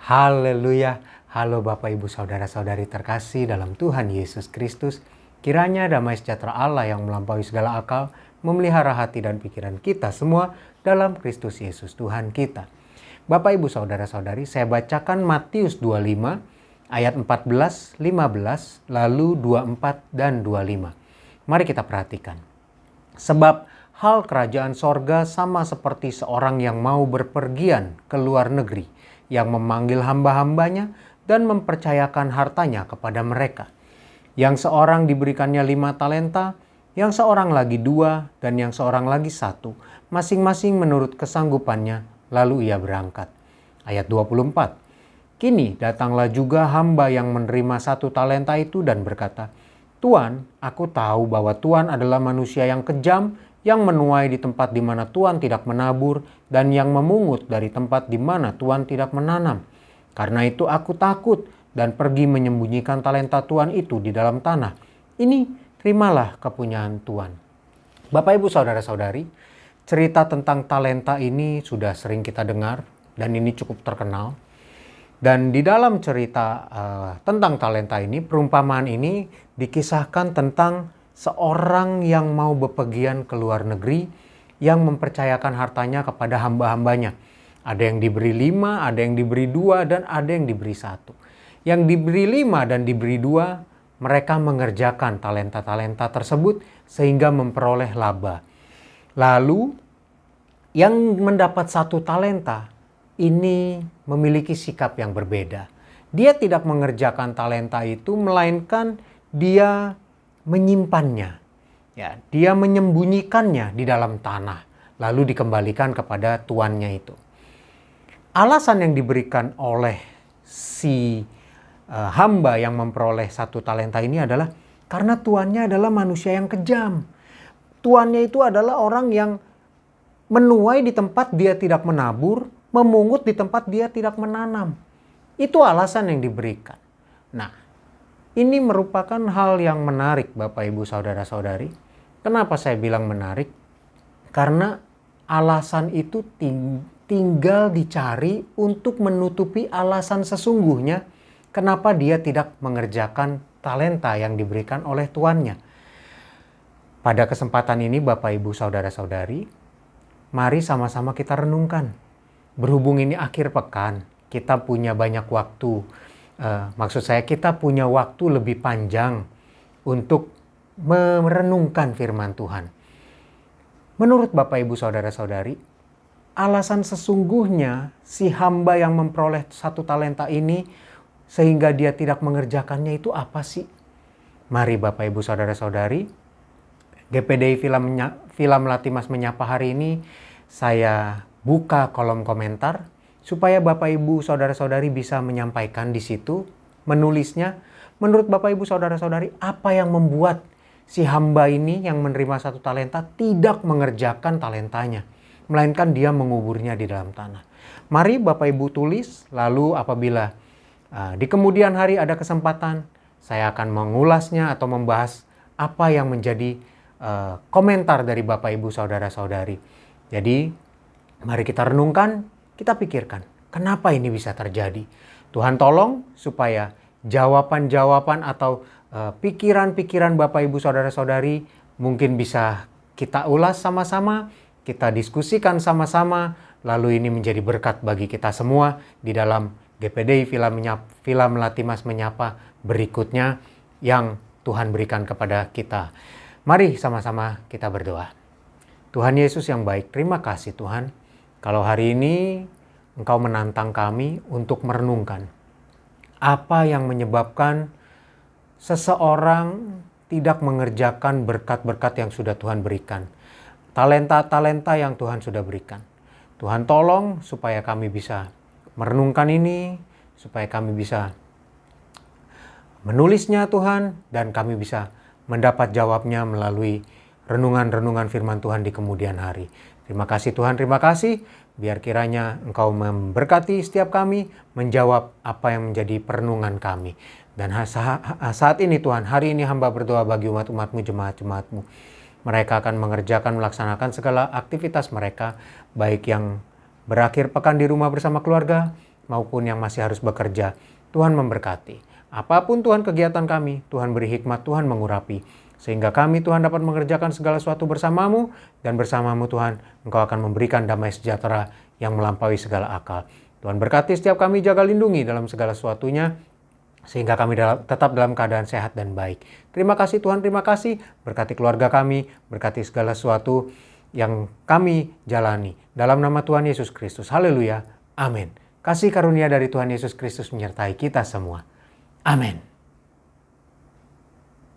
Haleluya. Halo Bapak Ibu Saudara-saudari terkasih dalam Tuhan Yesus Kristus. Kiranya damai sejahtera Allah yang melampaui segala akal memelihara hati dan pikiran kita semua dalam Kristus Yesus Tuhan kita. Bapak Ibu Saudara-saudari, saya bacakan Matius 25 ayat 14, 15, lalu 24 dan 25. Mari kita perhatikan. Sebab hal kerajaan sorga sama seperti seorang yang mau berpergian ke luar negeri, yang memanggil hamba-hambanya dan mempercayakan hartanya kepada mereka. Yang seorang diberikannya 5 talenta, yang seorang lagi 2, dan yang seorang lagi 1, masing-masing menurut kesanggupannya, lalu ia berangkat. Ayat 24. Kini datanglah juga hamba yang menerima 1 talenta itu dan berkata, Tuan, aku tahu bahwa Tuan adalah manusia yang kejam, yang menuai di tempat di mana Tuan tidak menabur, dan yang memungut dari tempat di mana Tuan tidak menanam. Karena itu aku takut dan pergi menyembunyikan talenta Tuan itu di dalam tanah. Ini terimalah kepunyaan Tuan. Bapak Ibu Saudara-saudari, cerita tentang talenta ini sudah sering kita dengar dan ini cukup terkenal. Dan di dalam cerita tentang talenta ini, perumpamaan ini dikisahkan tentang seorang yang mau bepergian ke luar negeri, yang mempercayakan hartanya kepada hamba-hambanya. Ada yang diberi 5, ada yang diberi 2, dan ada yang diberi 1. Yang diberi 5 dan diberi 2, mereka mengerjakan talenta-talenta tersebut sehingga memperoleh laba. Lalu yang mendapat 1 talenta ini memiliki sikap yang berbeda. Dia tidak mengerjakan talenta itu, melainkan dia menyimpannya. Ya, dia menyembunyikannya di dalam tanah, lalu dikembalikan kepada tuannya itu. Alasan yang diberikan oleh si hamba yang memperoleh 1 talenta ini adalah karena tuannya adalah manusia yang kejam. Tuannya itu adalah orang yang menuai di tempat dia tidak menabur, memungut di tempat dia tidak menanam. Itu alasan yang diberikan. Nah, ini merupakan hal yang menarik Bapak Ibu Saudara-saudari. Kenapa saya bilang menarik? Karena alasan itu tinggal dicari untuk menutupi alasan sesungguhnya kenapa dia tidak mengerjakan talenta yang diberikan oleh tuannya. Pada kesempatan ini Bapak Ibu Saudara-saudari, mari sama-sama kita renungkan. Berhubung ini akhir pekan, kita punya banyak waktu. Maksud saya kita punya waktu lebih panjang untuk merenungkan firman Tuhan. Menurut Bapak Ibu Saudara-saudari, alasan sesungguhnya si hamba yang memperoleh 1 talenta ini sehingga dia tidak mengerjakannya itu apa sih? Mari Bapak Ibu Saudara-saudari, GPDI Film Latimas Menyapa hari ini saya buka kolom komentar supaya Bapak Ibu Saudara-saudari bisa menyampaikan di situ, menulisnya. Menurut Bapak Ibu Saudara-saudari, apa yang membuat si hamba ini yang menerima 1 talenta tidak mengerjakan talentanya, melainkan dia menguburnya di dalam tanah. Mari Bapak Ibu tulis, lalu apabila di kemudian hari ada kesempatan, saya akan mengulasnya atau membahas apa yang menjadi komentar dari Bapak Ibu Saudara-saudari. Jadi, mari kita renungkan, kita pikirkan, kenapa ini bisa terjadi? Tuhan tolong supaya jawaban-jawaban atau pikiran-pikiran Bapak Ibu Saudara-saudari mungkin bisa kita ulas sama-sama, kita diskusikan sama-sama, lalu ini menjadi berkat bagi kita semua di dalam GPDI Film Latimas Menyapa berikutnya yang Tuhan berikan kepada kita. Mari sama-sama kita berdoa. Tuhan Yesus yang baik, terima kasih Tuhan. Kalau hari ini Engkau menantang kami untuk merenungkan apa yang menyebabkan seseorang tidak mengerjakan berkat-berkat yang sudah Tuhan berikan. Talenta-talenta yang Tuhan sudah berikan. Tuhan tolong supaya kami bisa merenungkan ini, supaya kami bisa menulisnya Tuhan, dan kami bisa mendapat jawabnya melalui renungan-renungan firman Tuhan di kemudian hari. Terima kasih Tuhan, terima kasih. Biar kiranya Engkau memberkati setiap kami, menjawab apa yang menjadi perenungan kami. Dan saat ini Tuhan, hari ini hamba berdoa bagi umat-umat-Mu, jemaat-jemaat-Mu. Mereka akan mengerjakan, melaksanakan segala aktivitas mereka, baik yang berakhir pekan di rumah bersama keluarga, maupun yang masih harus bekerja. Tuhan memberkati. Apapun Tuhan kegiatan kami, Tuhan beri hikmat, Tuhan mengurapi. Sehingga kami Tuhan dapat mengerjakan segala sesuatu bersama-Mu, dan bersama-Mu Tuhan Engkau akan memberikan damai sejahtera yang melampaui segala akal. Tuhan berkati setiap kami, jaga lindungi dalam segala sesuatunya, sehingga kami tetap dalam keadaan sehat dan baik. Terima kasih Tuhan, terima kasih. Berkati keluarga kami, berkati segala sesuatu yang kami jalani. Dalam nama Tuhan Yesus Kristus. Haleluya. Amin. Kasih karunia dari Tuhan Yesus Kristus menyertai kita semua. Amin.